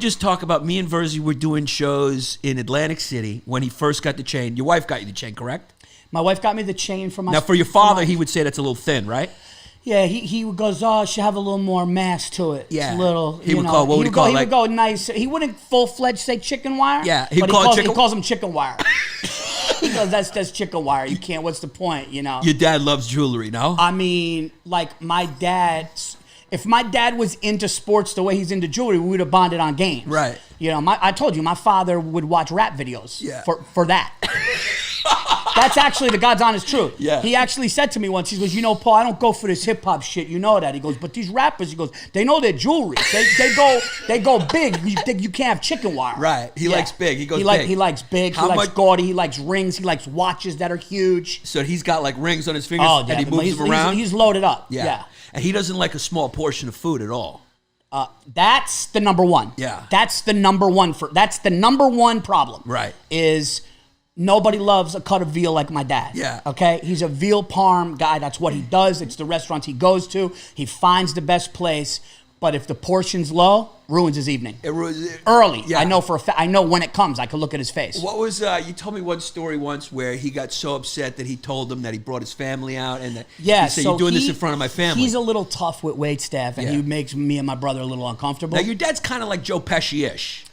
just talk about me and Virzi were doing shows in Atlantic City when he first got the chain. Your wife got you the chain, correct? My wife got me the chain for my... Now, for your father, he would say that's a little thin, right? Yeah, he goes, oh, it should have a little more mass to it. Yeah. It's a little, He would call, what would he call it? He would go nice. He wouldn't full-fledged say chicken wire. Yeah, he calls them chicken wire. He goes, that's chicken wire. You can't, what's the point, you know? Your dad loves jewelry, no? I mean, like my dad's... If my dad was into sports the way he's into jewelry, we would have bonded on games. Right. You know, I told you, my father would watch rap videos for that. That's actually the God's honest truth. Yeah. He actually said to me once, he goes, you know, Paul, I don't go for this hip hop shit. You know that. He goes, but these rappers, he goes, they know their jewelry. They go big. You can't have chicken wire. Right. He likes big. He goes big. He likes big. He likes gaudy. He likes rings. He likes watches that are huge. So he's got like rings on his fingers and he moves them around? He's loaded up. Yeah. And he doesn't like a small portion of food at all. That's the number one. Yeah. That's the number one problem. Right. Is nobody loves a cut of veal like my dad. Yeah. Okay? He's a veal parm guy. That's what he does. It's the restaurants he goes to. He finds the best place. But if the portion's low, ruins his evening. Early. Yeah. I know for a fact. I know when it comes. I can look at his face. What was you told me one story once where he got so upset that he told them that he brought his family out and that he said, you're doing this in front of my family. He's a little tough with waitstaff and he makes me and my brother a little uncomfortable. Now your dad's kind of like Joe Pesci-ish.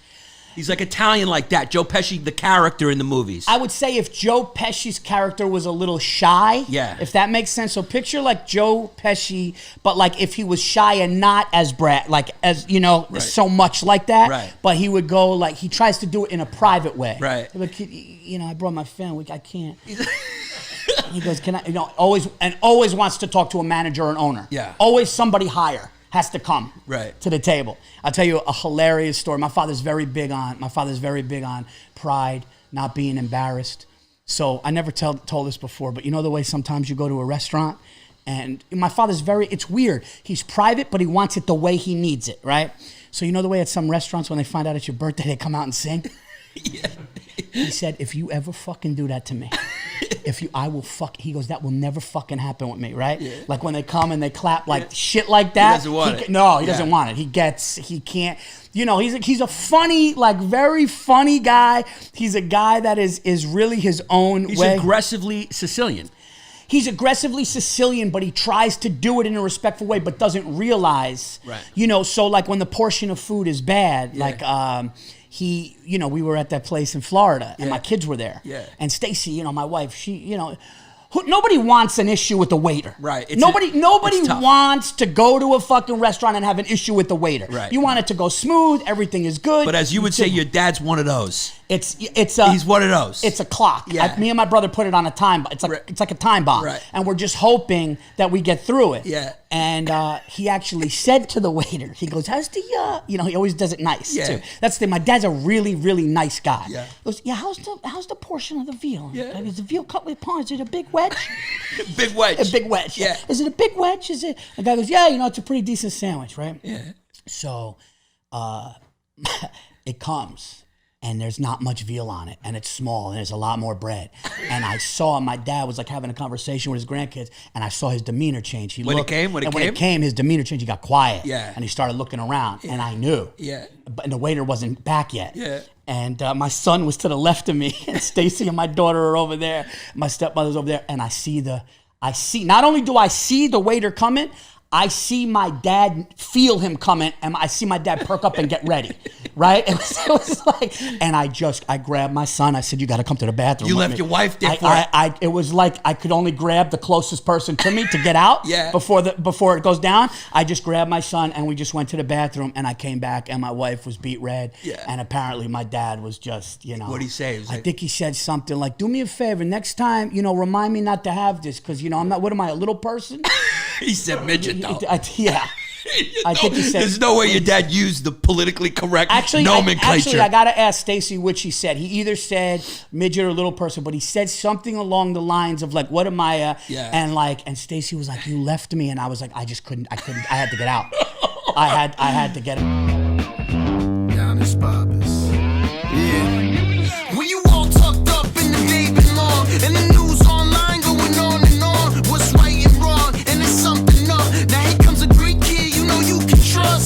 He's like Italian like that. Joe Pesci, the character in the movies. I would say if Joe Pesci's character was a little shy, if that makes sense. So picture like Joe Pesci, but like if he was shy and not as so much like that. Right. But he would go like, he tries to do it in a private way. Right. Like, you know, I brought my family. I can't. He goes, can I? You know, always wants to talk to a manager or an owner. Yeah. Always somebody higher has to come to the table. I'll tell you a hilarious story. My father's very big on pride, not being embarrassed. So I never told this before, but you know the way sometimes you go to a restaurant and my father's it's weird. He's private, but he wants it the way he needs it, right? So you know the way at some restaurants when they find out it's your birthday, they come out and sing? Yeah. He said, if you ever fucking do that to me, he goes, that will never fucking happen with me, right? Yeah. Like when they come and they clap like shit like that. He doesn't want it. No, he doesn't want it. He can't, you know, he's a funny, like very funny guy. He's a guy that is really his own way. He's aggressively Sicilian. He's aggressively Sicilian, but he tries to do it in a respectful way, but doesn't realize, you know, so like when the portion of food is bad, like, we were at that place in Florida and my kids were there. Yeah. And Stacy, you know, my wife, she, you know, nobody wants an issue with the waiter. Right. Nobody wants to go to a fucking restaurant and have an issue with the waiter. Right. You want it to go smooth, everything is good. But as you would say, your dad's one of those. He's one of those. It's a clock. Yeah. Me and my brother put it on a time. It's like a time bomb. Right. And we're just hoping that we get through it. Yeah. And he actually said to the waiter, he goes, "How's the he always does it nice too. That's the thing. My dad's a really really nice guy. Yeah. He goes, yeah. How's the portion of the veal? Yeah. Is the veal cut with pawn? Is it a big wedge? Big wedge. A big wedge. Yeah. Is it a big wedge? Is it? The guy goes, yeah. You know, it's a pretty decent sandwich, right? Yeah. So, it comes. And there's not much veal on it, and it's small, and there's a lot more bread. And I saw my dad was like having a conversation with his grandkids, and I saw his demeanor change. When it came, his demeanor changed. He got quiet, and he started looking around, and I knew. Yeah. And the waiter wasn't back yet. Yeah. And my son was to the left of me, and Stacy and my daughter are over there. My stepmother's over there, and I see. Not only do I see the waiter coming, I see my dad feel him coming, and I see my dad perk up and get ready, right? It was like, and I grabbed my son. I said, "You got to come to the bathroom." You left your wife there for it. It was like I could only grab the closest person to me to get out. Before it goes down, I just grabbed my son and we just went to the bathroom. And I came back and my wife was beat red. Yeah. And apparently my dad was just, you know. What did he say? I think he said something like, "Do me a favor, next time, you know, remind me not to have this because you know I'm not. What am I, a little person?" He said midget. Yeah. I think he said, there's no way your dad used the politically correct nomenclature. I got to ask Stacy what she said. He either said midget or little person, but he said something along the lines of like, what am I? And Stacy was like, you left me. And I was like, I had to get out. I had to get him.